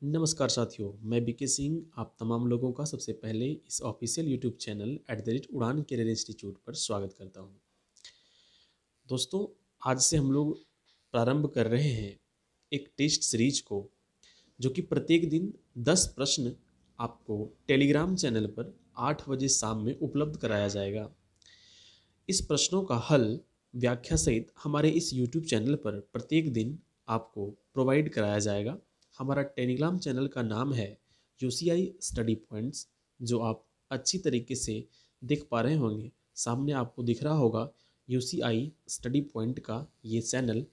नमस्कार साथियों, मैं बीके सिंह आप तमाम लोगों का सबसे पहले इस ऑफिशियल यूट्यूब चैनल @उड़ान कैरियर इंस्टीट्यूट पर स्वागत करता हूं। दोस्तों, आज से हम लोग प्रारंभ कर रहे हैं एक टेस्ट सीरीज को, जो कि प्रत्येक दिन 10 प्रश्न आपको टेलीग्राम चैनल पर 8 बजे शाम में उपलब्ध कराया जाएगा। इस प्रश्नों का हल व्याख्या सहित हमारे इस यूट्यूब चैनल पर प्रत्येक दिन आपको प्रोवाइड कराया जाएगा। हमारा टेलीग्राम चैनल का नाम है यूसीआई स्टडी पॉइंट्स, जो आप अच्छी तरीके से देख पा रहे होंगे। सामने आपको दिख रहा होगा यूसीआई स्टडी पॉइंट का ये चैनल।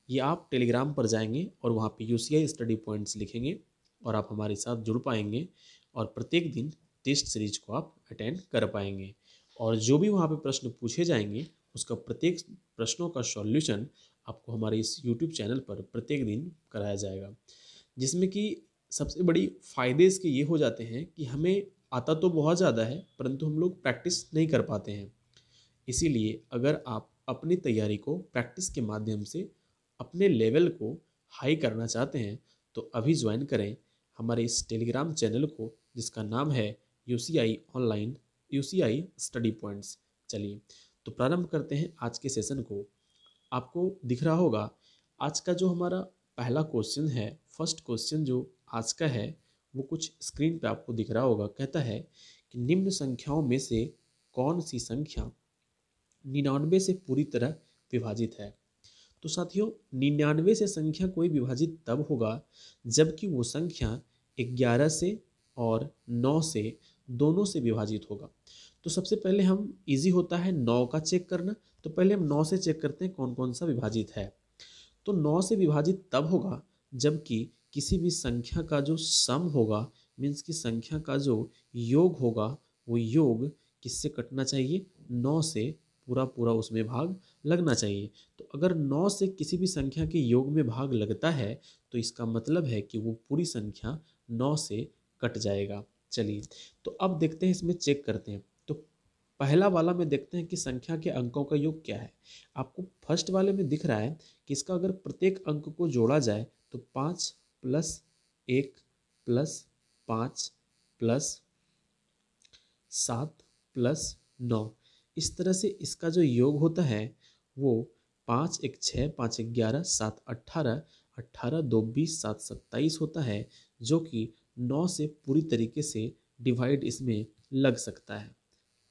ये आप टेलीग्राम पर जाएंगे और वहाँ पे यूसीआई स्टडी पॉइंट्स लिखेंगे और आप हमारे साथ जुड़ पाएंगे और प्रत्येक दिन टेस्ट सीरीज को आप अटेंड कर पाएंगे। और जो भी वहाँ पे प्रश्न पूछे जाएंगे उसका प्रत्येक प्रश्नों का सॉल्यूशन आपको हमारे इस यूट्यूब चैनल पर प्रत्येक दिन कराया जाएगा, जिसमें कि सबसे बड़ी फ़ायदे इसके ये हो जाते हैं कि हमें आता तो बहुत ज़्यादा है, परंतु हम लोग प्रैक्टिस नहीं कर पाते हैं। इसीलिए अगर आप अपनी तैयारी को प्रैक्टिस के माध्यम से अपने लेवल को हाई करना चाहते हैं तो अभी ज्वाइन करें हमारे इस टेलीग्राम चैनल को, जिसका नाम है UCI online UCI study points. चलिए तो प्रारंभ करते हैं आज के सेशन को। आपको दिख रहा होगा आज का जो हमारा पहला क्वेश्चन है, फर्स्ट क्वेश्चन जो आज का है वो कुछ स्क्रीन पे आपको दिख रहा होगा। कहता है कि निम्न संख्याओं में से कौन सी संख्या 99 से पूरी तरह विभाजित है। तो साथियों, 99 से संख्या कोई विभाजित तब होगा जबकि वो संख्या 11 से और 9 से दोनों से विभाजित होगा। तो सबसे पहले हम इजी होता है 9 का चेक करना। तो पहले हम 9 से चेक करते हैं कौन कौन सा विभाजित है। तो 9 से विभाजित तब होगा जबकि किसी भी संख्या का जो सम होगा, मीन्स की संख्या का जो योग होगा, वो योग किससे कटना चाहिए, 9 से पूरा पूरा उसमें भाग लगना चाहिए। तो अगर 9 से किसी भी संख्या के योग में भाग लगता है तो इसका मतलब है कि वो पूरी संख्या 9 से कट जाएगा। चलिए तो अब देखते हैं, इसमें चेक करते हैं। तो पहला वाला में देखते हैं कि संख्या के अंकों का योग क्या है। आपको फर्स्ट वाले में दिख रहा है कि इसका अगर प्रत्येक अंक को जोड़ा जाए तो 5 + 1 + 5 + 7 + 9, इस तरह से इसका जो योग होता है वो 5 × 1 = 6, 5 × 11 = 7, 18, 18 × 2 = 20, 7 × 27 होता है, जो कि 9 से पूरी तरीके से डिवाइड इसमें लग सकता है।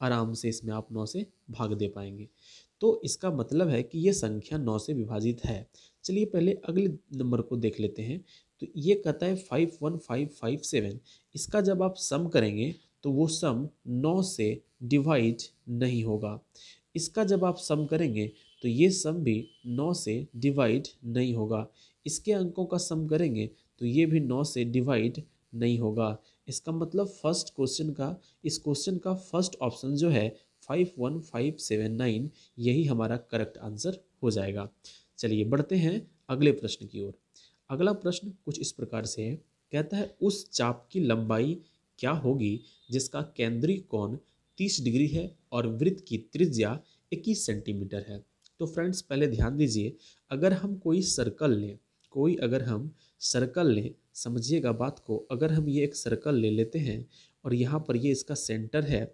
आराम से इसमें आप 9 से भाग दे पाएंगे। तो इसका मतलब है कि ये संख्या 9 से विभाजित है। चलिए पहले अगले नंबर को देख लेते हैं। तो ये कहता है 51557। इसका जब आप सम करेंगे तो वो सम 9 से डिवाइड नहीं होगा। इसका जब आप सम करेंगे तो ये सम भी 9 से डिवाइड नहीं होगा। इसके अंकों का सम करेंगे तो ये भी 9 से डिवाइड नहीं होगा। इसका मतलब फर्स्ट क्वेश्चन का, इस क्वेश्चन का फर्स्ट ऑप्शन जो है 51579, यही हमारा करेक्ट आंसर हो जाएगा। चलिए बढ़ते हैं अगले प्रश्न की ओर। अगला प्रश्न कुछ इस प्रकार से है। कहता है उस चाप की लंबाई क्या होगी जिसका केंद्रीय कोण 30 डिग्री है और वृत्त की त्रिज्या 21 सेंटीमीटर है। तो फ्रेंड्स पहले ध्यान दीजिए, अगर हम कोई सर्कल लें, अगर हम सर्कल लें, समझिएगा बात को, अगर हम ये एक सर्कल ले लेते हैं और यहाँ पर ये इसका सेंटर है,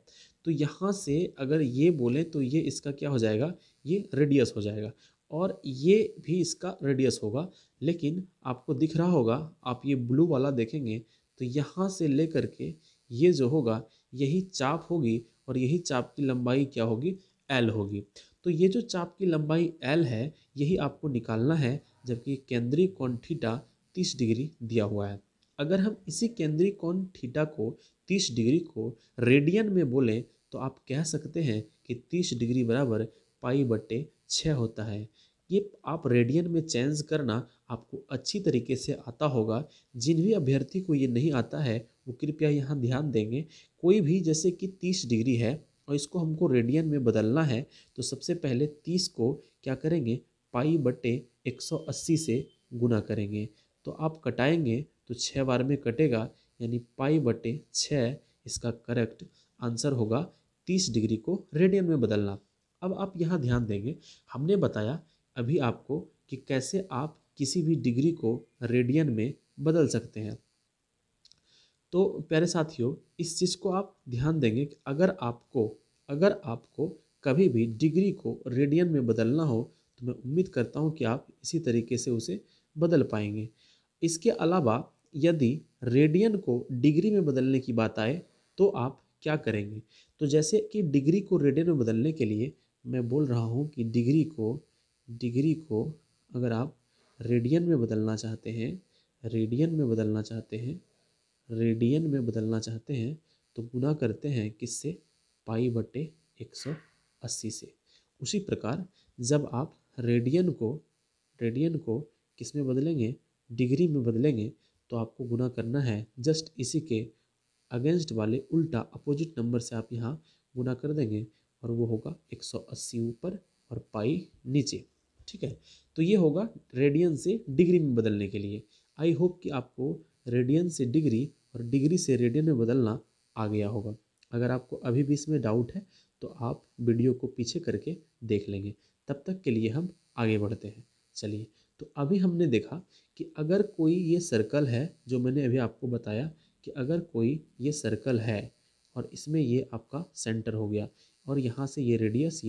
तो यहाँ से अगर ये बोलें तो ये इसका क्या हो जाएगा, ये रेडियस हो जाएगा और ये भी इसका रेडियस होगा। लेकिन आपको दिख रहा होगा, आप ये ब्लू वाला देखेंगे तो यहाँ से लेकर के ये जो होगा यही चाप होगी और यही चाप की लंबाई क्या होगी, एल होगी। तो ये जो चाप की लंबाई एल है यही आपको निकालना है, जबकि केंद्रीय कोण थीटा 30 डिग्री दिया हुआ है। अगर हम इसी केंद्रीय कोण थीटा को 30 डिग्री को रेडियन में बोलें तो आप कह सकते हैं कि 30 डिग्री बराबर π/6 होता है। ये आप रेडियन में चेंज करना आपको अच्छी तरीके से आता होगा। जिन भी अभ्यर्थी को ये नहीं आता है वो कृपया यहाँ ध्यान देंगे। कोई भी जैसे कि 30 डिग्री है और इसको हमको रेडियन में बदलना है तो सबसे पहले 30 को क्या करेंगे, π/180 से गुना करेंगे। तो आप कटाएंगे तो 6 बार में कटेगा, यानी π/6 इसका करेक्ट आंसर होगा। 30 डिग्री को रेडियन में बदलना। अब आप यहाँ ध्यान देंगे, हमने बताया अभी आपको कि कैसे आप किसी भी डिग्री को रेडियन में बदल सकते हैं। तो प्यारे साथियों, इस चीज़ को आप ध्यान देंगे कि अगर आपको कभी भी डिग्री को रेडियन में बदलना हो तो मैं उम्मीद करता हूँ कि आप इसी तरीके से उसे बदल पाएंगे। इसके अलावा यदि रेडियन को डिग्री में बदलने की बात आए तो आप क्या करेंगे? तो जैसे कि डिग्री को रेडियन में बदलने के लिए मैं बोल रहा हूँ कि डिग्री को अगर आप रेडियन में बदलना चाहते हैं, रेडियन में बदलना चाहते हैं, रेडियन में बदलना चाहते हैं तो गुना करते हैं किससे? पाई बटे 180 से। उसी प्रकार जब आप रेडियन को किस में बदलेंगे? डिग्री में बदलेंगे तो आपको गुना करना है जस्ट इसी के अगेंस्ट वाले उल्टा अपोजिट नंबर से आप यहाँ गुना कर देंगे और वो होगा 180 ऊपर और पाई नीचे। ठीक है, तो ये होगा रेडियन से डिग्री में बदलने के लिए। आई होप कि आपको रेडियन से डिग्री और डिग्री से रेडियन में बदलना आ गया होगा। अगर आपको अभी भी इसमें डाउट है तो आप वीडियो को पीछे करके देख लेंगे। तब तक के लिए हम आगे बढ़ते हैं। चलिए, तो अभी हमने देखा कि अगर कोई ये सर्कल है जो मैंने अभी आपको बताया कि अगर कोई ये सर्कल है और इसमें ये आपका सेंटर हो गया और यहाँ से ये रेडियस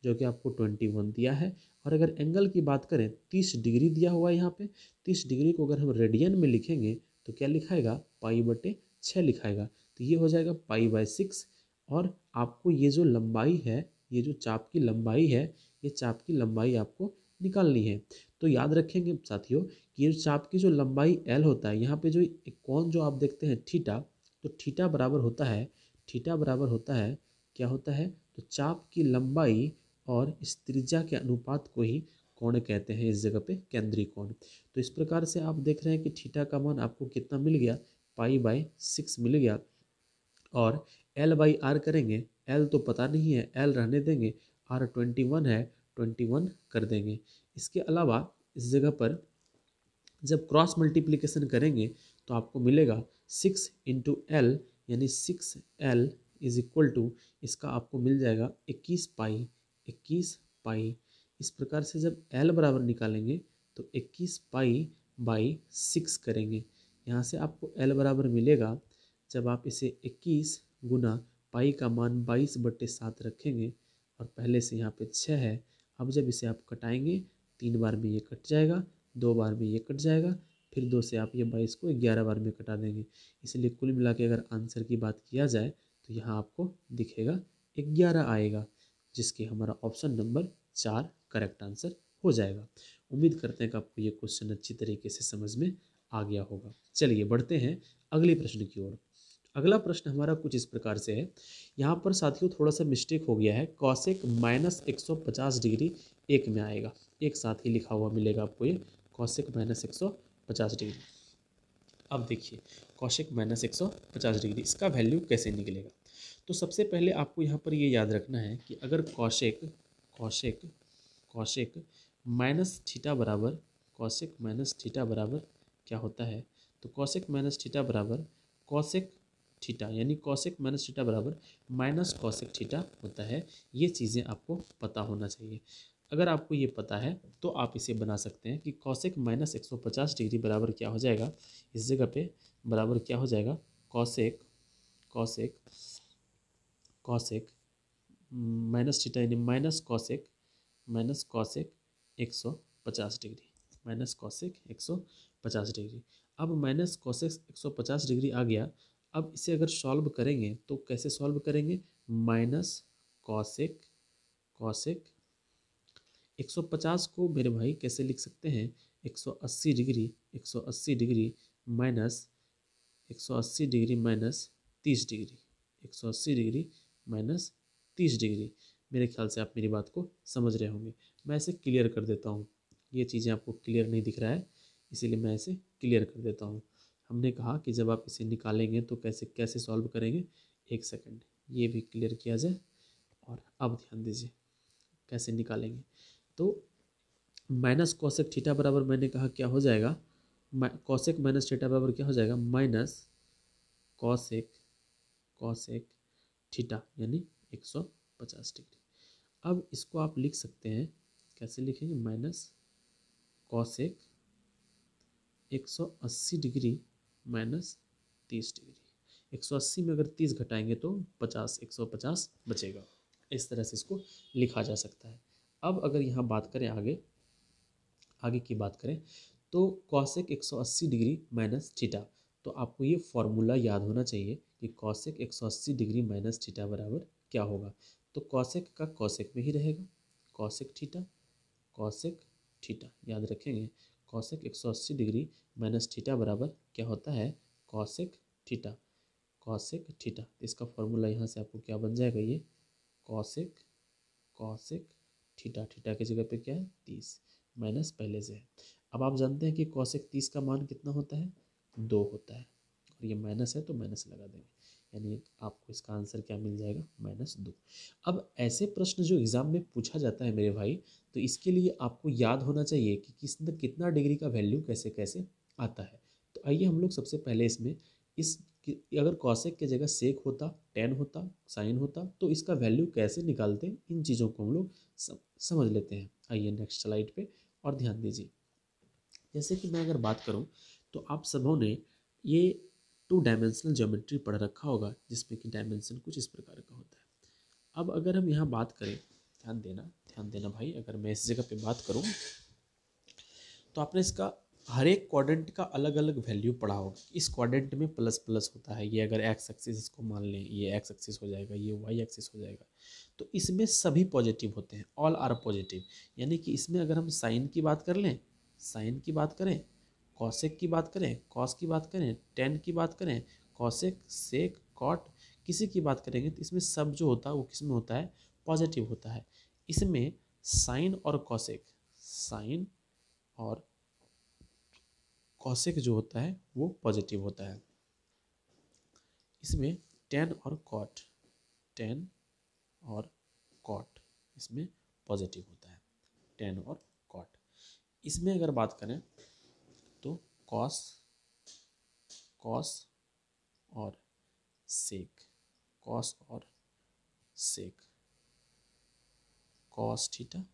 जो कि आपको 21 दिया है, और अगर एंगल की बात करें 30 डिग्री दिया हुआ है यहाँ पे। 30 डिग्री को अगर हम रेडियन में लिखेंगे तो क्या लिखाएगा? पाई बटे 6 लिखाएगा। तो ये हो जाएगा पाई बाय 6। और आपको ये जो लंबाई है, ये जो चाप की लंबाई है, ये चाप की लंबाई आपको निकालनी है। तो याद रखेंगे साथियों कि ये चाप की जो लंबाई एल होता है, यहाँ पे जो एक कोण जो आप देखते हैं थीटा, तो थीटा बराबर होता है क्या होता है? तो चाप की लंबाई और इस त्रिज्या के अनुपात को ही कोण कहते हैं इस जगह पे, केंद्रीय कोण। तो इस प्रकार से आप देख रहे हैं कि थीटा का मान आपको कितना मिल गया? पाई बाय 6 मिल गया। और एल बाई आर करेंगे, एल तो पता नहीं है, एल रहने देंगे, आर 21 है, 21 कर देंगे। इसके अलावा इस जगह पर जब क्रॉस मल्टीप्लिकेशन करेंगे तो आपको मिलेगा 6 इंटू एल, यानी 6L इज इक्वल टू, इसका आपको मिल जाएगा 21 पाई। इस प्रकार से जब L बराबर निकालेंगे तो 21 पाई बाई 6 करेंगे। यहाँ से आपको L बराबर मिलेगा, जब आप इसे 21 गुना पाई का मान 22/7 रखेंगे और पहले से यहाँ पे 6 है। अब जब इसे आप कटाएंगे 3 बार में ये कट जाएगा, 2 बार में ये कट जाएगा, फिर 2 से आप ये 22 को 11 बार में कटा देंगे। इसलिए कुल मिला के अगर आंसर की बात किया जाए तो यहाँ आपको दिखेगा 11 आएगा, जिसके हमारा ऑप्शन नंबर 4 करेक्ट आंसर हो जाएगा। उम्मीद करते हैं कि आपको ये क्वेश्चन अच्छी तरीके से समझ में आ गया होगा। चलिए बढ़ते हैं अगले प्रश्न की ओर। अगला प्रश्न हमारा कुछ इस प्रकार से है। यहाँ पर साथियों थोड़ा सा मिस्टेक हो गया है, कॉसेक -150 डिग्री एक में आएगा, एक साथ ही लिखा हुआ मिलेगा आपको ये कॉसेक -150 डिग्री। अब देखिए कॉसेक -150 डिग्री, इसका वैल्यू कैसे निकलेगा? तो सबसे पहले आपको यहाँ पर ये याद रखना है कि अगर कॉसेक माइनस थीटा बराबर, कॉसेक माइनस थीटा बराबर क्या होता है? तो कॉसेक माइनस थीटा बराबर कॉसेक थीटा, यानी कॉसेक माइनस थीटा बराबर माइनस कॉसेक थीटा होता है। ये चीज़ें आपको पता होना चाहिए। अगर आपको ये पता है तो आप इसे बना सकते हैं कि कॉसेक -150 डिग्री बराबर क्या हो जाएगा? इस जगह पे बराबर क्या हो जाएगा? Cosec cosec cosec minus theta, यानी minus cosec 150 degree, minus cosec 150 degree. अब माइनस कॉसेक 150 डिग्री आ गया। अब इसे अगर सॉल्व करेंगे तो कैसे सॉल्व करेंगे? माइनस कॉसेक कॉसेक 150 को मेरे भाई कैसे लिख सकते हैं? 180 degree, 180 degree minus 180 degree minus 30 degree, 180 degree minus 30 degree. मेरे ख्याल से आप मेरी बात को समझ रहे होंगे। मैं इसे क्लियर कर देता हूँ, ये चीज़ें आपको क्लियर नहीं दिख रहा है इसीलिए मैं इसे क्लियर कर देता हूँ। हमने कहा कि जब आप इसे निकालेंगे तो कैसे कैसे सॉल्व करेंगे, एक सेकंड ये भी क्लियर किया जाए। और अब ध्यान दीजिए कैसे निकालेंगे। तो माइनस कॉसेक थीटा बराबर मैंने कहा क्या हो जाएगा? कॉसेक माइनस थीटा बराबर क्या हो जाएगा? माइनस कॉसेक कॉसेक थीटा, यानी 150 डिग्री। अब इसको आप लिख सकते हैं, कैसे लिखेंगे? Minus cosec 180 degree minus 30 degree. 180 में अगर 30 घटाएंगे तो 50, 150 बचेगा। इस तरह से इसको लिखा जा सकता है। अब अगर यहाँ बात करें आगे आगे की बात करें तो कॉसेक 180 डिग्री माइनस थीटा, तो आपको ये फॉर्मूला याद होना चाहिए कि कॉसेक 180 डिग्री माइनस थीटा बराबर क्या होगा। तो कॉसेक का कॉसेक में ही रहेगा, कॉसेक थीटा, कॉसेक थीटा याद रखेंगे। कॉसेक 180 डिग्री माइनस थीटा बराबर क्या होता है, कॉसेक थीटा, कॉसेक थीटा। इसका फॉर्मूला यहाँ से आपको क्या बन जाएगा, ये कॉसेक कॉसेक थीटा, थीटा की जगह पे क्या है 30 माइनस पहले से है। अब आप जानते हैं कि कॉसेक 30 का मान कितना होता है, 2 होता है, और ये माइनस है तो माइनस लगा देंगे, यानी आपको इसका आंसर क्या मिल जाएगा, -2। अब ऐसे प्रश्न जो एग्जाम में पूछा जाता है मेरे भाई, तो इसके लिए आपको याद होना चाहिए कि किस अंदर कितना डिग्री का वैल्यू कैसे कैसे आता है। तो आइए हम लोग सबसे पहले इसमें इस अगर कॉसेक की जगह सेक होता, टेन होता, साइन होता, तो इसका वैल्यू कैसे निकालते हैं, इन चीज़ों को हम लोग समझ लेते हैं। आइए नेक्स्ट स्लाइड पे और ध्यान दीजिए। जैसे कि मैं अगर बात करूं तो आप सबों ने ये 2 डायमेंशनल ज्योमेट्री पढ़ रखा होगा, जिसमें कि डायमेंशन कुछ इस प्रकार का होता है। अब अगर हम यहाँ बात करें, ध्यान देना भाई, अगर मैं इस जगह पे बात करूँ तो आपने इसका हर एक क्वाड्रेंट का अलग अलग वैल्यू पढ़ा होगा। इस क्वाड्रेंट में प्लस प्लस होता है, ये अगर एक्स एक्सिस इसको मान लें, ये एक्स एक्सिस हो जाएगा, ये वाई एक्सिस हो जाएगा, तो इसमें सभी पॉजिटिव होते हैं, ऑल आर पॉजिटिव। यानी कि इसमें अगर हम साइन की बात कर लें, साइन की बात करें, कॉसेक की बात करें, कॉस की बात करें, टेन की बात करें, कॉसेक, सेक, कॉट, किसी की बात करेंगे तो इसमें सब जो होता है वो किस में होता है, पॉजिटिव होता है। इसमें साइन और कॉसेक, साइन और कॉसेक जो होता है वो पॉजिटिव होता है। इसमें टेन और कॉट, टेन और कॉट इसमें पॉजिटिव होता है, टेन और कॉट। इसमें अगर बात करें तो कॉस, कॉस और सेक, कॉस और सेक, कॉस थीटा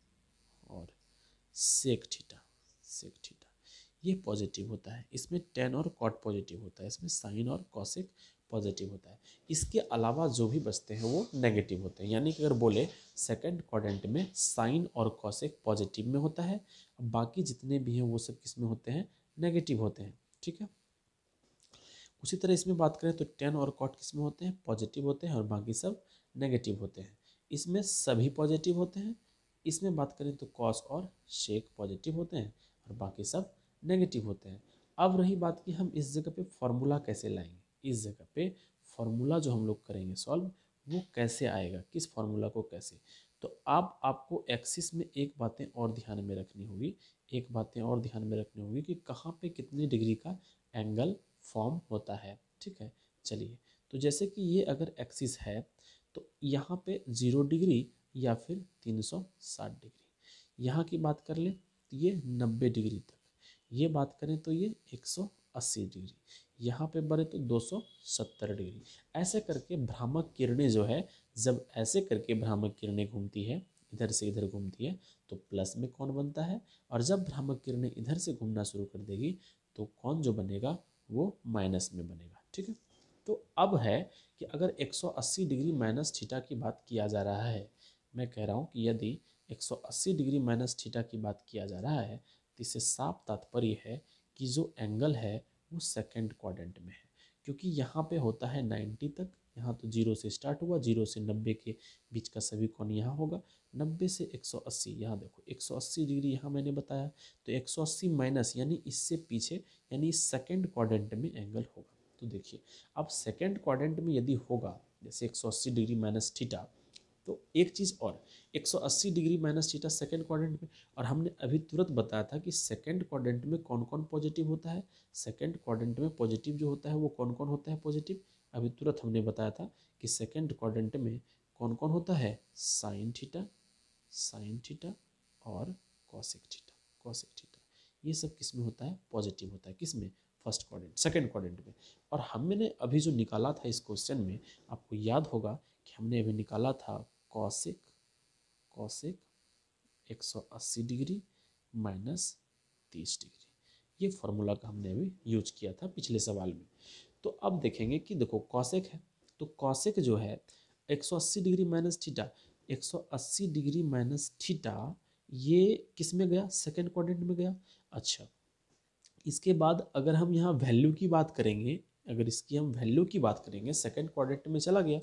और सेक थीटा, सेक थीटा, ये पॉजिटिव होता है। इसमें टेन और कॉट पॉजिटिव होता है, इसमें साइन और कॉसेक पॉजिटिव होता है। इसके अलावा जो भी बचते हैं वो नेगेटिव होते हैं। यानी कि अगर बोले सेकंड क्वाड्रेंट में साइन और कॉसेक पॉजिटिव में होता है, अब बाकी जितने भी हैं वो सब किस में होते हैं, नेगेटिव होते हैं। ठीक है, उसी तरह इसमें बात करें तो टेन और कॉट किस में होते हैं, पॉजिटिव होते हैं, और बाकी सब नेगेटिव होते हैं। इसमें सभी पॉजिटिव होते हैं। इसमें बात करें तो कॉस और शेक पॉजिटिव होते हैं और बाकी सब नेगेटिव होते हैं। अब रही बात कि हम इस जगह पे फॉर्मूला कैसे लाएंगे, इस जगह पे फॉर्मूला जो हम लोग करेंगे सॉल्व, वो कैसे आएगा, किस फॉर्मूला को कैसे। तो अब आपको एक्सिस में एक बातें और ध्यान में रखनी होगी, एक बातें और ध्यान में रखनी होगी कि कहाँ पे कितनी डिग्री का एंगल फॉर्म होता है। ठीक है, चलिए, तो जैसे कि ये अगर एक्सिस है तो यहाँ पे 0 डिग्री या फिर 360 डिग्री। यहाँ की बात कर लें तो ये 90 डिग्री तक, ये बात करें तो ये 180 डिग्री, यहाँ पे बढ़े तो 270 डिग्री। ऐसे करके भ्रामक किरणें जो है, जब ऐसे करके भ्रामक किरणें घूमती है, इधर से इधर घूमती है, तो प्लस में कौन बनता है, और जब भ्रामक किरणें इधर से घूमना शुरू कर देगी तो कौन जो बनेगा, वो माइनस में बनेगा। ठीक है, तो अब है कि अगर 180 डिग्री माइनस थीटा की बात किया जा रहा है, मैं कह रहा हूँ कि यदि 180 डिग्री माइनस थीटा की बात किया जा रहा है, तो इससे साफ तात्पर्य है कि जो एंगल है वो सेकंड क्वाड्रेंट में है, क्योंकि यहाँ पे होता है 90 तक। यहाँ तो 0 से स्टार्ट हुआ, 0 से 90 के बीच का सभी कोण यहाँ होगा, 90 से 180, यहाँ देखो 180 डिग्री यहाँ मैंने बताया, तो 180 माइनस यानी इससे पीछे, यानी सेकंड क्वाड्रेंट में एंगल होगा। तो देखिए, अब सेकंड क्वाड्रेंट में यदि होगा जैसे 180 डिग्री माइनस थीटा, तो एक चीज़ और, 180 degree minus theta second quadrant में, और हमने अभी तुरंत बताया था कि सेकेंड क्वाड्रेंट में कौन कौन पॉजिटिव होता है। सेकेंड क्वाड्रेंट में पॉजिटिव जो होता है वो कौन कौन होता है पॉजिटिव, अभी तुरंत हमने बताया था कि सेकेंड क्वाड्रेंट में कौन कौन होता है, साइन थीटा, साइन थीटा और कॉसेक थीटा, कॉसेक थीटा, ये सब किस में होता है, पॉजिटिव होता है। किस में, फर्स्ट क्वाड्रेंट, सेकेंड क्वाड्रेंट में। और हमने अभी जो निकाला था इस क्वेश्चन में, आपको याद होगा कि हमने अभी निकाला था cosec, cosec 180 degree minus 30 degree, ये फॉर्मूला का हमने अभी यूज किया था पिछले सवाल में। तो अब देखेंगे कि देखो कॉसेक है, तो कॉसेक जो है 180 degree minus theta, 180 degree minus theta ये किस में गया, सेकेंड क्वाड्रेंट में गया। अच्छा, इसके बाद अगर हम यहाँ वैल्यू की बात करेंगे, अगर इसकी हम वैल्यू की बात करेंगे, सेकेंड क्वाड्रेंट में चला गया,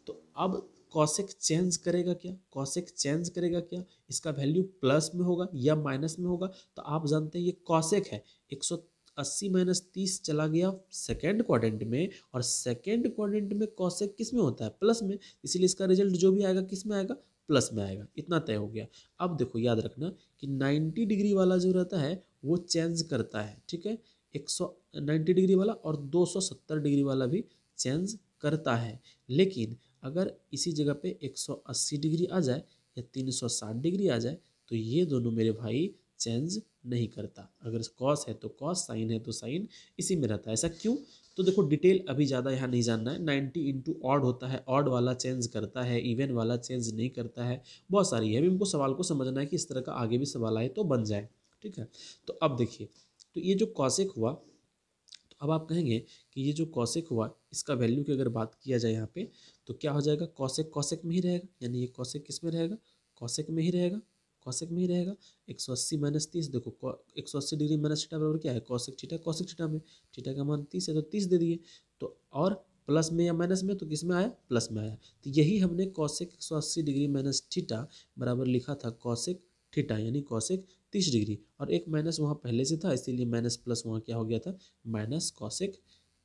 तो अब कॉसेक चेंज करेगा क्या, कॉसेक चेंज करेगा क्या, इसका वैल्यू प्लस में होगा या माइनस में होगा। तो आप जानते हैं ये कॉसेक है, 180 माइनस 30 चला गया सेकेंड क्वाड्रेंट में, और सेकेंड क्वाड्रेंट में कॉसेक किस में होता है, प्लस में, इसलिए इसका रिजल्ट जो भी आएगा किस में आएगा, प्लस में आएगा। इतना तय हो गया। अब देखो याद रखना कि 90 डिग्री वाला जो रहता है वो चेंज करता है, ठीक है, 190 डिग्री वाला और 270 डिग्री वाला भी चेंज करता है। लेकिन अगर इसी जगह पे 180 डिग्री आ जाए या 360 डिग्री आ जाए तो ये दोनों मेरे भाई चेंज नहीं करता। अगर कॉस है तो कॉस, साइन है तो साइन, इसी में रहता है। ऐसा क्यों? तो देखो डिटेल अभी ज़्यादा यहाँ नहीं जानना है। 90 इंटू ऑड होता है, ऑड वाला चेंज करता है, इवन वाला चेंज नहीं करता है, बहुत सारी है। अभी हमको सवाल को समझना है कि इस तरह का आगे भी सवाल आए तो बन जाए, ठीक है। तो अब देखिए, तो ये जो कॉसेक हुआ, तो अब आप कहेंगे कि ये जो कॉसेक हुआ इसका वैल्यू की अगर बात किया जाए यहाँ पे तो क्या हो जाएगा, कॉसेक कॉसेक में ही रहेगा, यानी ये कॉसेक किस में रहेगा, कॉसेक में ही रहेगा, कॉसेक में ही रहेगा। 180 माइनस 30, देखो 180 डिग्री माइनस थीटा बराबर क्या है, कॉसेक थीटा, कॉसेक थीटा में थीटा का मान 30 है तो 30 दे दिए। तो और प्लस में या माइनस में, तो किस में आया, प्लस में आया। तो यही हमने कॉसेक 180 डिग्री माइनस थीटा बराबर लिखा था कॉसेक थीटा, यानी कॉसेक 30 डिग्री, और एक माइनस वहाँ पहले से था इसीलिए माइनस प्लस वहाँ क्या हो गया था, माइनस कॉसेक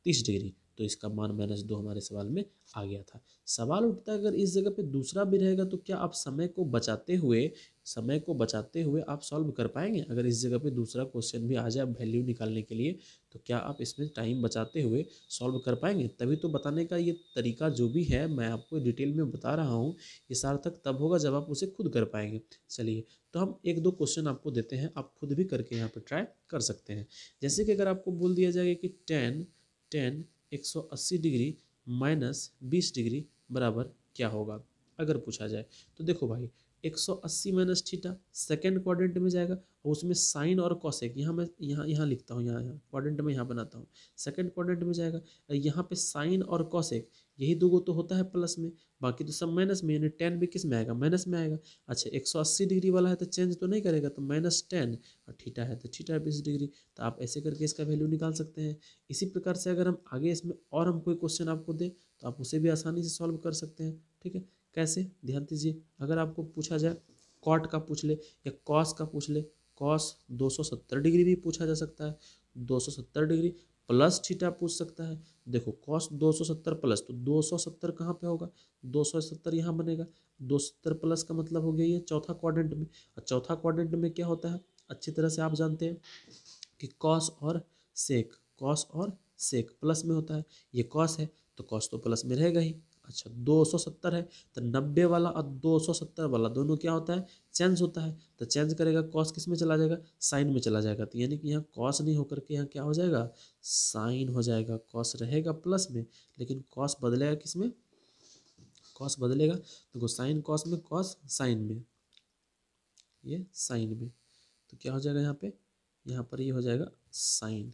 30 डिग्री। तो इसका मान -2 हमारे सवाल में आ गया था। सवाल उठता है अगर इस जगह पे दूसरा भी रहेगा तो क्या आप समय को बचाते हुए आप सॉल्व कर पाएंगे? अगर इस जगह पे दूसरा क्वेश्चन भी आ जाए वैल्यू निकालने के लिए तो क्या आप इसमें टाइम बचाते हुए सॉल्व कर पाएंगे? तभी तो बताने का ये तरीका जो भी है मैं आपको डिटेल में बता रहा हूँ, ये सार्थक तब होगा जब आप उसे खुद कर पाएंगे। चलिए, तो हम 1-2 क्वेश्चन आपको देते हैं, आप खुद भी करके यहाँ पर ट्राई कर सकते हैं। जैसे कि अगर आपको बोल दिया जाएगा कि टेन 180 डिग्री माइनस 20 डिग्री बराबर क्या होगा, अगर पूछा जाए तो देखो भाई 180 माइनस थीटा सेकेंड क्वाड्रेंट में जाएगा और उसमें साइन और कॉसेक, यहाँ मैं यहाँ लिखता हूँ, यहाँ क्वाड्रेंट में यहाँ बनाता हूँ, सेकेंड क्वाड्रेंट में जाएगा। यहाँ पे साइन और कॉसेक यही दो तो होता है प्लस में, बाकी तो सब माइनस में, यानी 10 भी किस में आएगा, माइनस में आएगा। अच्छा, 180 डिग्री वाला है तो चेंज तो नहीं करेगा, तो -10, और थीटा है तो थीटा 20 डिग्री। तो आप ऐसे करके इसका वैल्यू निकाल सकते हैं। इसी प्रकार से अगर हम आगे इसमें और हम कोई क्वेश्चन आपको दें तो आप उसे भी आसानी से सॉल्व कर सकते हैं, ठीक है। कैसे, ध्यान दीजिए, अगर आपको पूछा जाए कॉट का पूछ ले या कॉस का पूछ ले, कॉस 270 डिग्री भी पूछा जा सकता है, 270 डिग्री प्लस थीटा पूछ सकता है। देखो कॉस 270 प्लस, तो 270 कहाँ पे होगा, 270 यहाँ बनेगा, 270 प्लस का मतलब हो गया ये चौथा क्वाड्रेंट में। और चौथा क्वाड्रेंट में क्या होता है, अच्छी तरह से आप जानते हैं कि कॉस और सेक प्लस में होता है। ये कॉस है तो कॉस तो प्लस में रहेगा ही। अच्छा, 270 है तो 90 वाला और 270 वाला दोनों क्या होता है, चेंज होता है। तो चेंज करेगा, कॉस किस में चला जाएगा, साइन में चला जाएगा। तो यानी कि यहाँ कॉस नहीं होकर के यहाँ क्या हो जाएगा, साइन हो जाएगा। कॉस रहेगा प्लस में लेकिन कॉस बदलेगा किस में, कॉस बदलेगा तो साइन कॉस में, कॉस साइन में, ये साइन में। तो क्या हो जाएगा यहाँ पर ये हो जाएगा साइन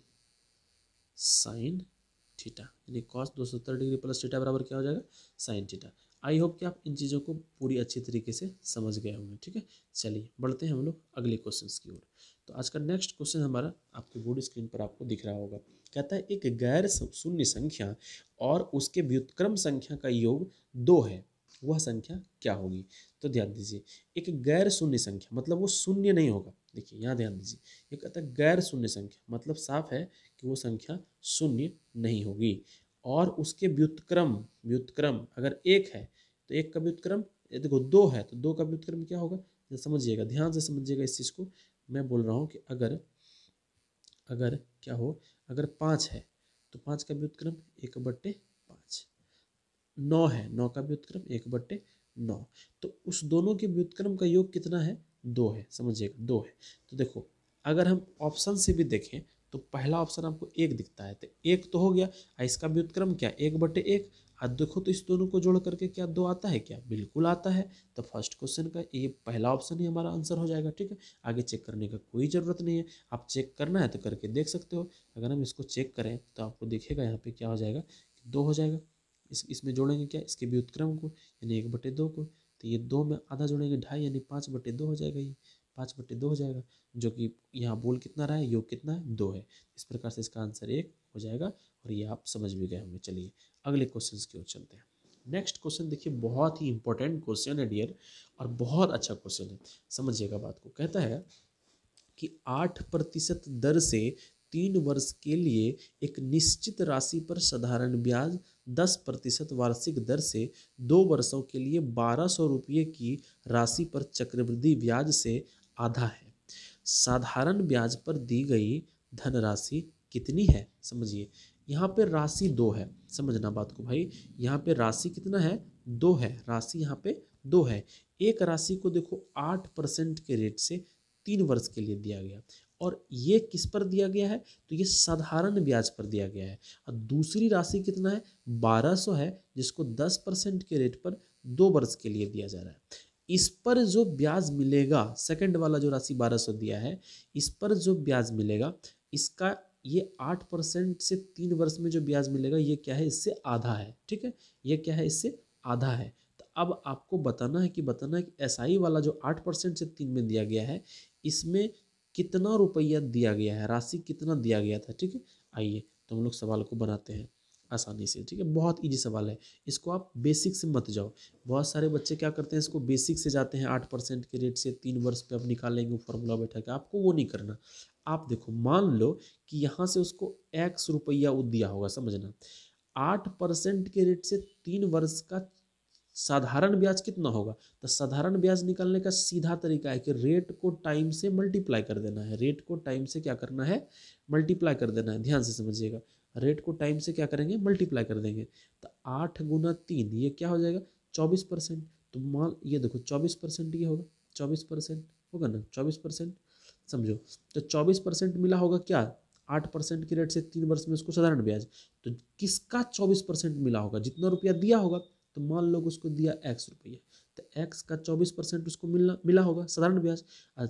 थीटा, यानी कॉस 270 डिग्री प्लस थीटा बराबर क्या हो जाएगा, साइन थीटा। आई होप कि आप इन चीज़ों को पूरी अच्छी तरीके से समझ गए होंगे, ठीक है। चलिए बढ़ते हैं हम लोग अगले क्वेश्चन की ओर। तो आज का नेक्स्ट क्वेश्चन हमारा आपके बोर्ड स्क्रीन पर आपको दिख रहा होगा। कहता है एक गैर शून्य संख्या और उसके व्युत्क्रम संख्या का योग 2 है, वह संख्या क्या होगी? तो ध्यान दीजिए, एक गैर शून्य संख्या मतलब वो शून्य नहीं होगा। देखिए यहाँ ध्यान दीजिए, ये कहता है गैर शून्य संख्या मतलब साफ है कि वो संख्या शून्य नहीं होगी। और उसके व्युत्क्रम अगर 1 है तो 1 का व्युत्क्रम, देखो 2 है तो 2 का व्युत्क्रम क्या होगा, समझिएगा, ध्यान से समझिएगा इस चीज़ को। मैं बोल रहा हूँ कि अगर क्या हो, अगर 5 है तो 5 का व्युत्क्रम 1/5, 9 है, 9 का व्युत्क्रम 1/9। तो उस दोनों के व्युत्क्रम का योग कितना है, 2 है, समझिएगा 2 है। तो देखो अगर हम ऑप्शन से भी देखें तो पहला ऑप्शन आपको 1 दिखता है, तो 1 तो हो गया, इसका व्युत्क्रम क्या 1/1, आज देखो तो इस दोनों को जोड़ करके क्या 2 आता है क्या? बिल्कुल आता है। तो फर्स्ट क्वेश्चन का ये पहला ऑप्शन ही हमारा आंसर हो जाएगा। ठीक है, आगे चेक करने का कोई ज़रूरत नहीं है। आप चेक करना है तो करके देख सकते हो। अगर हम इसको चेक करें तो आपको दिखेगा यहाँ पे क्या हो जाएगा, 2 हो जाएगा। इसमें जोड़ेंगे क्या, इसके व्युत्क्रम को, यानी 1/2 को। तो ये 2 में आधा जोड़ेंगे 2.5, यानी 5/2 हो जाएगा। ये 5/2 हो जाएगा, जो कि यहाँ बोल कितना रहा है, योग कितना है, 2 है। इस प्रकार से इसका आंसर 1 हो जाएगा, और ये आप समझ भी गए होंगे। चलिए अगले क्वेश्चन की ओर चलते हैं। नेक्स्ट क्वेश्चन देखिए, बहुत ही इंपॉर्टेंट क्वेश्चन है डियर, और बहुत अच्छा क्वेश्चन है। समझिएगा बात को। कहता है कि 8% दर से 3 वर्ष के लिए एक निश्चित राशि पर साधारण ब्याज 10% वार्षिक दर से 2 वर्षों के लिए 1200 रुपये की राशि पर चक्रवृद्धि ब्याज से आधा है। साधारण ब्याज पर दी गई धनराशि कितनी है? समझिए, यहाँ पे राशि 2 है। समझना बात को भाई, यहाँ पे राशि कितना है, 2 है। राशि यहाँ पे 2 है। एक राशि को देखो 8% के रेट से 3 वर्ष के लिए दिया गया, और ये किस पर दिया गया है, तो ये साधारण ब्याज पर दिया गया है। और दूसरी राशि कितना है, 1200 है, जिसको 10% के रेट पर 2 वर्ष के लिए दिया जा रहा है। इस पर जो ब्याज मिलेगा, सेकंड वाला जो राशि 1200 दिया है, इस पर जो ब्याज मिलेगा, इसका ये 8% से 3 वर्ष में जो ब्याज मिलेगा, ये क्या है, इससे आधा है। ठीक है, ये क्या है, इससे आधा है। तो अब आपको बताना है कि एसआई वाला जो 8% से 3 में दिया गया है, इसमें कितना रुपया दिया गया है, राशि कितना दिया गया था। ठीक है, आइए तो हम लोग सवाल को बनाते हैं आसानी से। ठीक है, बहुत इजी सवाल है, इसको आप बेसिक से मत जाओ। बहुत सारे बच्चे क्या करते हैं, इसको बेसिक से जाते हैं, 8% के रेट से 3 वर्ष पे अब निकालेंगे फॉर्मूला बैठा के। आपको वो नहीं करना। आप देखो, मान लो कि यहाँ से उसको x रुपया दिया होगा। समझना, 8% के रेट से 3 वर्ष का साधारण ब्याज कितना होगा। तो साधारण ब्याज निकालने का सीधा तरीका है कि रेट को टाइम से मल्टीप्लाई कर देना है। रेट को टाइम से क्या करना है, मल्टीप्लाई कर देना है। ध्यान से समझिएगा, रेट को टाइम से क्या करेंगे, मल्टीप्लाई कर देंगे। तो 8 × 3 ये क्या हो जाएगा, 24%। तो मान ये देखो 24% ये होगा, 24% होगा ना, 24%। समझो, तो 24% मिला होगा क्या, 8% के रेट से 3 वर्ष में उसको साधारण ब्याज। तो किसका 24% मिला होगा, जितना रुपया दिया होगा। तो मान लो उसको दिया x रुपया, तो x का 24% उसको मिला होगा साधारण ब्याज।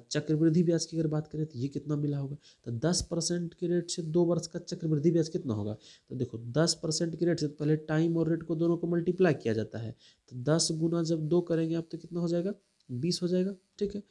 चक्रवृद्धि ब्याज की अगर बात करें तो ये कितना मिला होगा, तो 10% के रेट से 2 वर्ष का चक्रवृद्धि ब्याज कितना होगा। तो देखो 10% के रेट से पहले टाइम और रेट को दोनों को मल्टीप्लाई किया जाता है। तो 10 गुना जब 2 करेंगे आप तो कितना हो जाएगा, 20 हो जाएगा। ठीक है,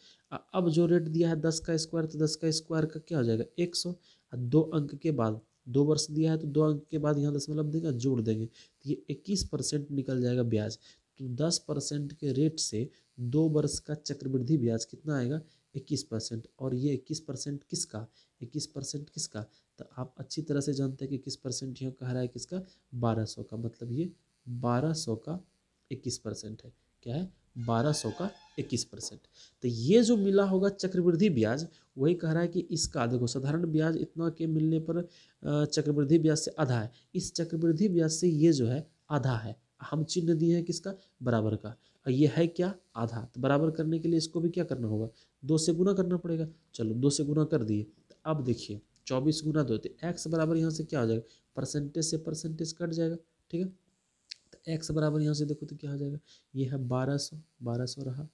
अब जो रेट दिया है 10 का स्क्वायर, तो 10 का स्क्वायर का क्या हो जाएगा, 100। 2 अंक के बाद, 2 वर्ष दिया है तो 2 अंक के बाद यहाँ दशमलव देगा, जोड़ देंगे, तो ये 21% निकल जाएगा ब्याज। तो 10% के रेट से 2 वर्ष का चक्रवृद्धि ब्याज कितना आएगा, 21%। और ये 21% किसका, 21% किसका, तो आप अच्छी तरह से जानते हैं कि 21% यहाँ कह रहा है किसका, 1200 का। मतलब ये 1200 का 21% है। क्या है, 1200 का 21%। तो ये जो मिला होगा चक्रवृद्धि ब्याज, वही कह रहा है कि इसका देखो साधारण ब्याज इतना के मिलने पर चक्रवृद्धि ब्याज से आधा है। इस चक्रवृद्धि ब्याज से ये जो है आधा है। हम चिन्ह दिए हैं किसका, बराबर का, और ये है क्या, आधा। तो बराबर करने के लिए इसको भी क्या करना होगा, 2 से गुना करना पड़ेगा। चलो 2 से गुना कर दिए। तो अब देखिए 24 × 2, तो x बराबर यहाँ से क्या हो जाएगा, परसेंटेज से परसेंटेज कट जाएगा। ठीक है, तो x बराबर यहाँ से देखो तो क्या हो जाएगा, ये है 1200 रहा,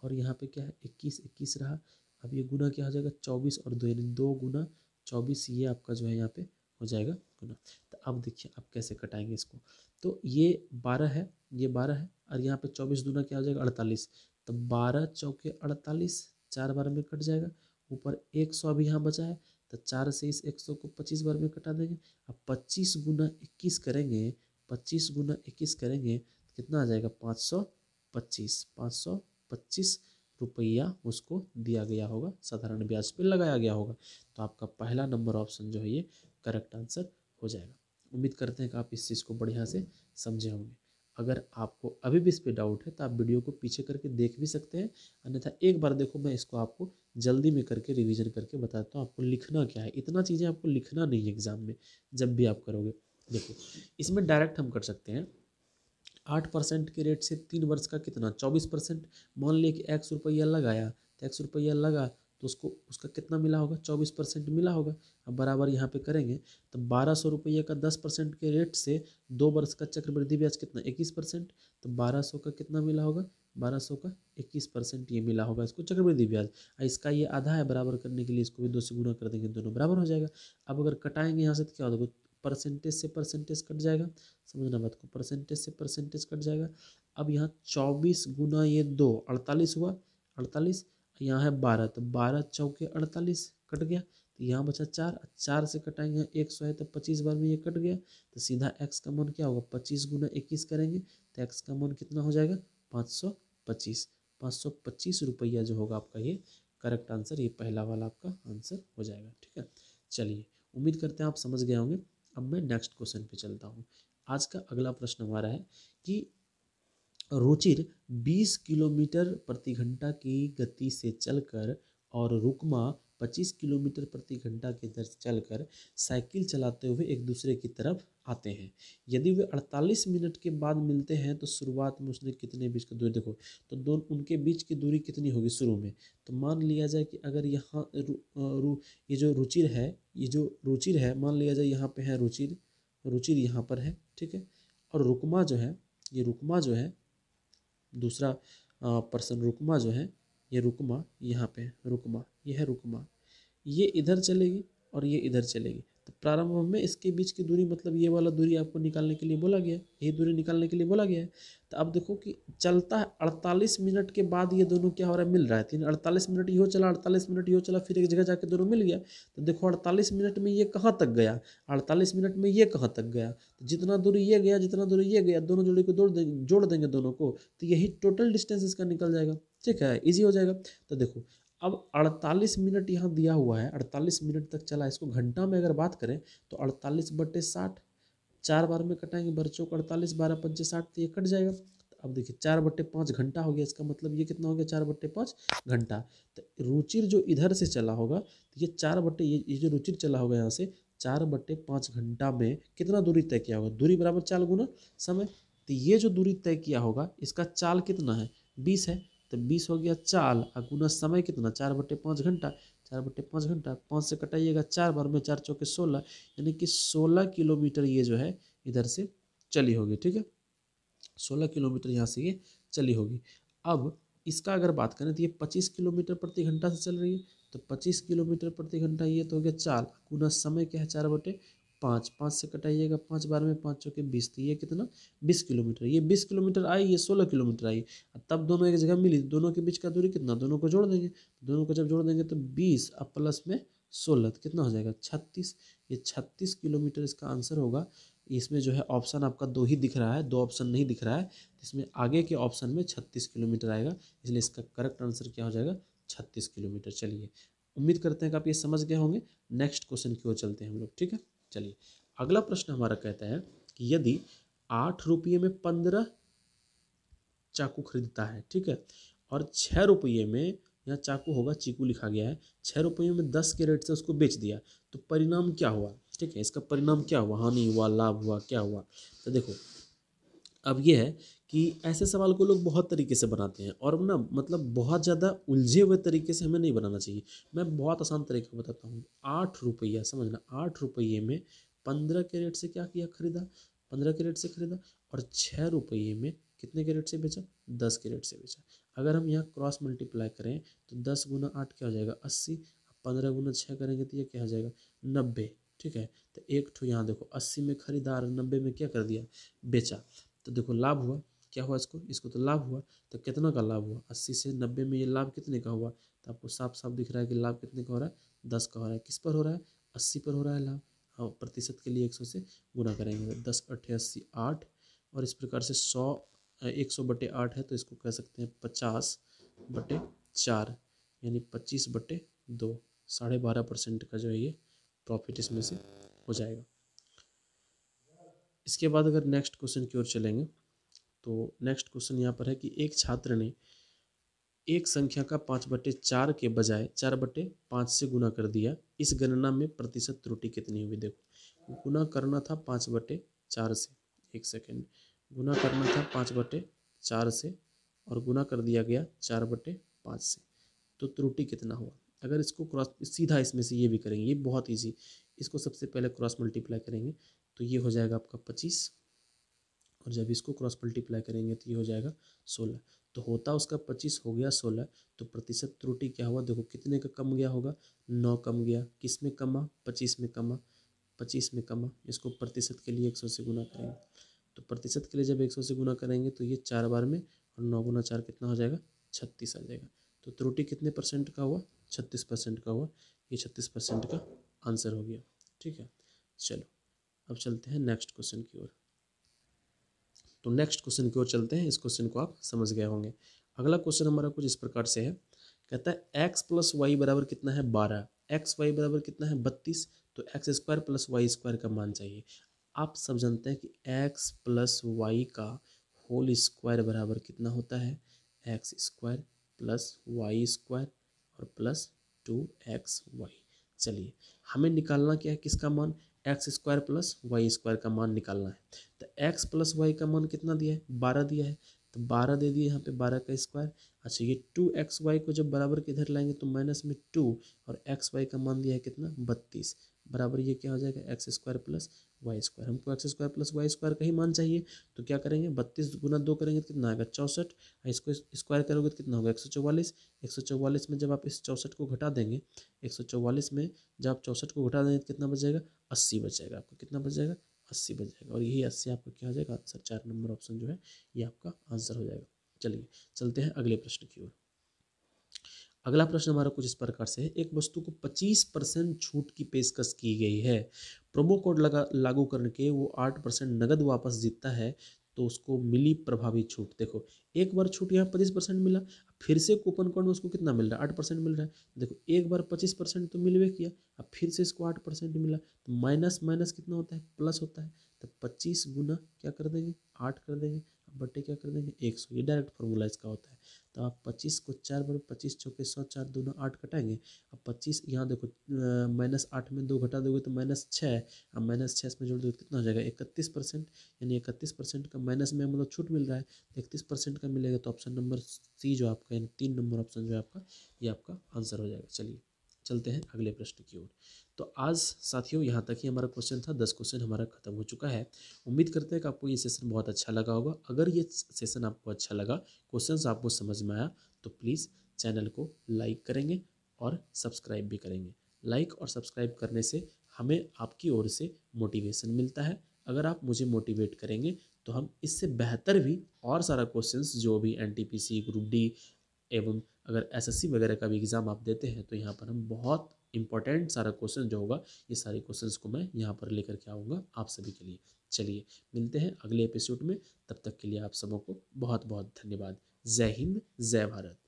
और यहाँ पे क्या है 21 रहा। अब ये गुना क्या हो जाएगा, 24 और 2 यानी 2 × 24, ये आपका जो है यहाँ पे हो जाएगा गुना। तो अब देखिए आप कैसे कटाएंगे इसको। तो ये 12 है, ये 12 है, और यहाँ पे 24 दूना क्या हो जाएगा, 48। तो 12 चौके 48, 4 बार में कट जाएगा। ऊपर 100 अभी यहाँ बचा है, तो 4 से इस 100 को 25 बार में कटा देंगे। अब 25 × 21 करेंगे, 25 × 21 करेंगे तो कितना आ जाएगा, 525 रुपया उसको दिया गया होगा, साधारण ब्याज पे लगाया गया होगा। तो आपका पहला नंबर ऑप्शन जो है ये करेक्ट आंसर हो जाएगा। उम्मीद करते हैं कि आप इस चीज़ को बढ़िया से समझे होंगे। अगर आपको अभी भी इस पे डाउट है तो आप वीडियो को पीछे करके देख भी सकते हैं, अन्यथा एक बार देखो, मैं इसको आपको जल्दी में करके रिवीजन करके बताता हूँ आपको लिखना क्या है। इतना चीज़ें आपको लिखना नहीं है एग्जाम में, जब भी आप करोगे। देखो इसमें डायरेक्ट हम कर सकते हैं, 8% के रेट से 3 वर्ष का कितना, 24%। मान लिया कि x रुपया लगाया, तो x रुपया लगा तो उसको उसका कितना मिला होगा, 24% मिला होगा। अब बराबर यहाँ पे करेंगे तो 1200 रुपये का 10% के रेट से 2 वर्ष का चक्रवृद्धि ब्याज कितना, 21%। तो 1200 का कितना मिला होगा, 1200 का 21% ये मिला होगा इसको चक्रवृद्धि ब्याज। इसका ये आधा है, बराबर करने के लिए इसको भी 2 से गुना कर देंगे, दोनों बराबर हो जाएगा। अब अगर कटाएंगे यहाँ से तो क्या होगा, परसेंटेज से परसेंटेज कट जाएगा, समझना बात को, परसेंटेज से परसेंटेज कट जाएगा। अब यहाँ 24 गुना ये 2 48 हुआ, 48, यहाँ है 12, तो 12 चौके 48 कट गया। तो यहाँ बचा 4, 4 से कटाएंगे 100 है तो 25 बार में ये कट गया। तो सीधा x का मान क्या होगा, 25 गुना 21 करेंगे तो x का मान कितना हो जाएगा, 525। 525 रुपया जो होगा आपका ये करेक्ट आंसर, ये पहला वाला आपका आंसर हो जाएगा। ठीक है, चलिए उम्मीद करते हैं आप समझ गए होंगे। अब मैं नेक्स्ट क्वेश्चन पे चलता हूँ। आज का अगला प्रश्न हमारा है कि रुचिर 20 किलोमीटर प्रति घंटा की गति से चलकर और रुकमा 25 किलोमीटर प्रति घंटा की दर से चलकर साइकिल चलाते हुए एक दूसरे की तरफ आते हैं। यदि वे 48 मिनट के बाद मिलते हैं तो शुरुआत में उसने कितने बीच की दूरी, देखो तो दोनों उनके बीच की दूरी कितनी होगी शुरू में। तो मान लिया जाए कि अगर यहाँ ये जो रुचिर है, ये जो रुचिर है, मान लिया जाए यहाँ पे है रुचिर, रुचिर यहाँ पर है, ठीक है। और रुकमा जो है, ये रुकमा जो है दूसरा पर्सन, रुकमा जो है, ये रुकमा यहाँ पे है, रुकमा ये है रुकमा, ये इधर चलेगी और ये इधर चलेगी। तो प्रारंभ में इसके बीच की दूरी, मतलब ये वाला दूरी आपको निकालने के लिए बोला गया है, यही दूरी निकालने के लिए बोला गया है। तो अब देखो कि चलता है 48 मिनट के बाद ये दोनों क्या हो रहा है, मिल रहा है। 48 मिनट यो चला, 48 मिनट यो चला, फिर एक जगह जाके दोनों मिल गया। तो देखो 48 मिनट में ये कहाँ तक गया, 48 मिनट में ये कहाँ तक गया। तो जितना दूरी ये गया, जितना दूरी ये गया, दोनों जोड़ी को जोड़ देंगे दोनों को, तो यही टोटल डिस्टेंस इसका निकल जाएगा। ठीक है, ईजी हो जाएगा। तो देखो अब 48 मिनट यहाँ दिया हुआ है, 48 मिनट तक चला। इसको घंटा में अगर बात करें तो 48/60, 4 बार में कटाएंगे, बच्चों को 48, 12×5 = 60, तो ये कट जाएगा। तो अब देखिए 4/5 घंटा हो गया, इसका मतलब ये कितना हो गया, 4/5 घंटा। तो रुचिर जो इधर से चला होगा, तो ये 4 ये जो रुचिर चला होगा यहाँ से 4/5 घंटा में कितना दूरी तय किया होगा, दूरी बराबर चाल गुना समय। तो ये जो दूरी तय किया होगा इसका चाल कितना है, 20 है। तो 20 हो गया चाल, और गुना समय कितना, 4/5 घंटा। 4/5 घंटा, 5 से कटाइएगा 4 बार में, 4 चौके 16, यानी कि 16 किलोमीटर ये जो है इधर से चली होगी। ठीक है, 16 किलोमीटर यहाँ से ये चली होगी। अब इसका अगर बात करें तो ये 25 किलोमीटर प्रति घंटा से चल रही है। तो 25 किलोमीटर प्रति घंटा ये तो हो गया चाल, गुना समय क्या है, 4/5, 5 से कटाइएगा 5 बार में, 5 चौके 20, तो ये कितना 20 किलोमीटर। ये 20 किलोमीटर आई, ये 16 किलोमीटर आई। तब दोनों एक जगह मिली, दोनों के बीच का दूरी कितना, दोनों को जोड़ देंगे। दोनों को जब जोड़ देंगे तो 20 अब प्लस में 16 तो कितना हो जाएगा, 36। ये 36 किलोमीटर इसका आंसर होगा। इसमें जो है ऑप्शन आपका 2 ही दिख रहा है, 2 ऑप्शन नहीं दिख रहा है। इसमें आगे के ऑप्शन में 36 किलोमीटर आएगा, इसलिए इसका करेक्ट आंसर क्या हो जाएगा, 36 किलोमीटर। चलिए उम्मीद करते हैं कि आप ये समझ गए होंगे। नेक्स्ट क्वेश्चन की ओर चलते हैं हम लोग। ठीक है, चलिए अगला प्रश्न हमारा कहता है कि यदि 8 रुपये में 15 चाकू खरीदता है, ठीक है, और 6 रुपये में, यहाँ चाकू होगा, चीकू लिखा गया है, 6 रुपये में 10 के रेट से उसको बेच दिया, तो परिणाम क्या हुआ। ठीक है, इसका परिणाम क्या हुआ, हानि हुआ, लाभ हुआ, क्या हुआ। तो देखो अब ये है कि ऐसे सवाल को लोग बहुत तरीके से बनाते हैं, और ना मतलब बहुत ज़्यादा उलझे हुए तरीके से हमें नहीं बनाना चाहिए। मैं बहुत आसान तरीका बताता हूँ। 8 रुपया, समझना, 8 रुपये में 15 के रेट से क्या किया, खरीदा, 15 के रेट से खरीदा, और 6 रुपये में कितने के रेट से बेचा, 10 के रेट से बेचा। अगर हम यहाँ क्रॉस मल्टीप्लाई करें तो 10 गुना 8 क्या हो जाएगा, 80, 15 गुना 6 करेंगे तो ये क्या हो जाएगा, 90। ठीक है, तो एक ठो यहाँ देखो 80 में खरीदा और 90 में क्या कर दिया, बेचा। तो देखो लाभ हुआ, क्या हुआ, इसको तो लाभ हुआ। तो कितना का लाभ हुआ, 80 से 90 में ये लाभ कितने का हुआ। तो आपको साफ साफ दिख रहा है कि लाभ कितने का हो रहा है, 10 का हो रहा है। किस पर हो रहा है, 80 पर हो रहा है लाभ। हाँ, प्रतिशत के लिए 100 से गुना करेंगे, 10 × 80 8, और इस प्रकार से 100/8 है, तो इसको कह सकते हैं 50/4, यानी 25/2, 12.5% का जो है ये प्रॉफिट इसमें से हो जाएगा। इसके बाद अगर नेक्स्ट क्वेश्चन की ओर चलेंगे तो नेक्स्ट क्वेश्चन यहाँ पर है कि एक छात्र ने एक संख्या का 5/4 के बजाय 4/5 से गुना कर दिया, इस गणना में प्रतिशत त्रुटि कितनी हुई। देखो गुना करना था 5/4 से, एक सेकेंड, गुना करना था 5/4 से और गुना कर दिया गया 4/5 से, तो त्रुटि कितना हुआ। अगर इसको क्रॉस सीधा इसमें से ये भी करेंगे, ये बहुत ईजी, इसको सबसे पहले क्रॉस मल्टीप्लाई करेंगे तो ये हो जाएगा आपका 25, और जब इसको क्रॉस मल्टीप्लाई करेंगे तो ये हो जाएगा 16। तो होता उसका 25 हो गया 16, तो प्रतिशत त्रुटि क्या हुआ, देखो कितने का कम गया होगा, 9 कम गया, किस में कमा, 25 में कमा, 25 में कमा। इसको प्रतिशत के लिए 100 से गुना करेंगे, तो प्रतिशत के लिए जब 100 से गुना करेंगे तो ये 4 बार में, और 9 गुना 4 कितना हो जाएगा, 36 आ जाएगा। तो त्रुटि कितने परसेंट का हुआ, 36% का हुआ, ये 36% का आंसर हो गया। ठीक है, चलो अब चलते हैं नेक्स्ट क्वेश्चन की ओर। तो नेक्स्ट क्वेश्चन की ओर चलते हैं, इस क्वेश्चन को आप समझ गए होंगे। अगला क्वेश्चन हमारा कुछ इस प्रकार से है, कहता है एक्स प्लस वाई बराबर कितना है 12, एक्स वाई बराबर कितना है 32, तो x square plus Y square का मान चाहिए। आप सब जानते हैं कि एक्स प्लस वाई का होल स्क्वायर बराबर कितना होता है, x square plus Y square और प्लस 2xy। चलिए हमें निकालना क्या है, किसका मान, x square plus Y square का मान निकालना है। तो एक्स प्लस वाई का मान कितना दिया है, 12 दिया है, तो 12 दे दिए यहाँ पे, 12 का स्क्वायर। अच्छा ये 2xy को जब बराबर के इधर लाएंगे तो माइनस में 2, और एक्स वाई का मान दिया है कितना 32, बराबर ये क्या हो जाएगा, X square plus Y square. हमको X square plus Y square का ही मान चाहिए, तो क्या करेंगे, 32 गुना 2 करेंगे तो कितना आएगा 64, इसको स्क्वायर करोगे तो कितना होगा 144। 144 में जब आप इस 64 को घटा देंगे, 144 में जब आप 64 को घटा देंगे तो कितना बचेगा, 80 बचेगा आपको, कितना बच जाएगा 80 बच जाएगा, और यही 80 आपका क्या हो जाएगा आंसर, 4 नंबर ऑप्शन जो है ये आपका आंसर हो जाएगा। चलिए चलते हैं अगले प्रश्न की ओर। अगला प्रश्न हमारा कुछ इस प्रकार से है, एक वस्तु को 25% छूट की पेशकश की गई है, प्रोमो कोड लागू करके वो 8% नगद वापस जीतता है, तो उसको मिली प्रभावी छूट। देखो एक बार छूट यहाँ 25% मिला, फिर से कूपन कोड में उसको कितना मिल रहा है, 8% मिल रहा है। देखो एक बार 25% तो मिलवे किया, अब फिर से इसको 8% मिला, तो माइनस माइनस कितना होता है, प्लस होता है। तो 25 गुना क्या कर देंगे 8 कर देंगे, बट्टे क्या कर देंगे 100, ये डायरेक्ट फॉर्मूला इसका होता है। तो आप 25 को 4 बार, 25 चौके 100, 4 दूना 8 कटाएंगे। अब 25 यहाँ देखो -8 में 2 घटा दोगे तो -6, अब -6 इसमें जोड़ दोगे तो कितना हो जाएगा 31%, यानी 31% का माइनस में मतलब छूट मिल रहा है, तो 31% का मिलेगा, तो ऑप्शन नंबर सी जो आपका यानी 3 नंबर ऑप्शन जो है आपका, ये आपका आंसर हो जाएगा। चलिए चलते हैं अगले प्रश्न की ओर। तो आज साथियों यहाँ तक ही हमारा क्वेश्चन था, 10 क्वेश्चन हमारा खत्म हो चुका है। उम्मीद करते हैं कि आपको ये सेशन बहुत अच्छा लगा होगा। अगर ये सेशन आपको अच्छा लगा, क्वेश्चंस आपको समझ में आया, तो प्लीज़ चैनल को लाइक करेंगे और सब्सक्राइब भी करेंगे। लाइक और सब्सक्राइब करने से हमें आपकी ओर से मोटिवेशन मिलता है। अगर आप मुझे मोटिवेट करेंगे तो हम इससे बेहतर भी और सारा क्वेश्चंस जो भी एनटीपीसी, ग्रुप डी एवं अगर एसएससी वगैरह का भी एग्ज़ाम आप देते हैं, तो यहाँ पर हम बहुत इंपॉर्टेंट सारा क्वेश्चन जो होगा, ये सारे क्वेश्चंस को मैं यहाँ पर लेकर के आऊँगा आप सभी के लिए। चलिए मिलते हैं अगले एपिसोड में, तब तक के लिए आप सबों को बहुत बहुत धन्यवाद। जय हिंद, जय भारत।